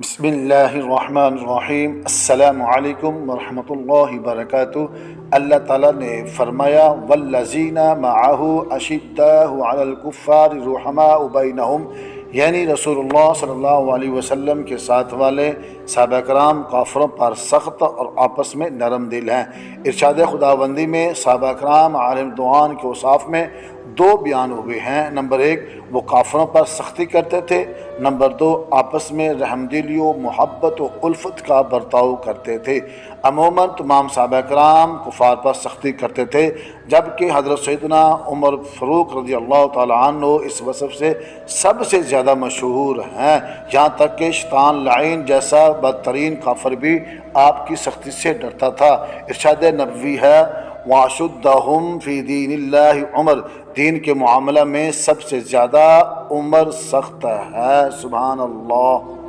بسم اللہ الرحمن الرحیم۔ السلام علیکم ورحمۃ اللہ وبرکاتہ۔ اللہ تعالیٰ نے فرمایا والذین معہ اشداء علی الکفار رحماء بینہم، یعنی رسول اللہ صلی اللہ علیہ وسلم کے ساتھ والے صحابہ کرام کافروں پر سخت اور آپس میں نرم دل ہیں۔ ارشاد خداوندی میں صحابہ کرام علیہ رضوان کے اوصاف میں دو بیان ہوئے ہیں۔ نمبر ایک، وہ کافروں پر سختی کرتے تھے۔ نمبر دو، آپس میں رحم دلی و محبت و الفت کا برتاؤ کرتے تھے۔ عموماً تمام صحابہ کرام کفار پر سختی کرتے تھے، جبکہ حضرت سیدنا عمر فاروق رضی اللہ تعالیٰ عنہ اس وصف سے سب سے زیادہ مشہور ہیں، یہاں تک کہ شیطان لعین جیسا بدترین کافر بھی آپ کی سختی سے ڈرتا تھا۔ ارشاد نبوی ہے وَأَشُدَّهُمْ فِي دِينِ اللَّهِ عمر، دین کے معاملہ میں سب سے زیادہ عمر سخت ہے۔ سبحان اللہ۔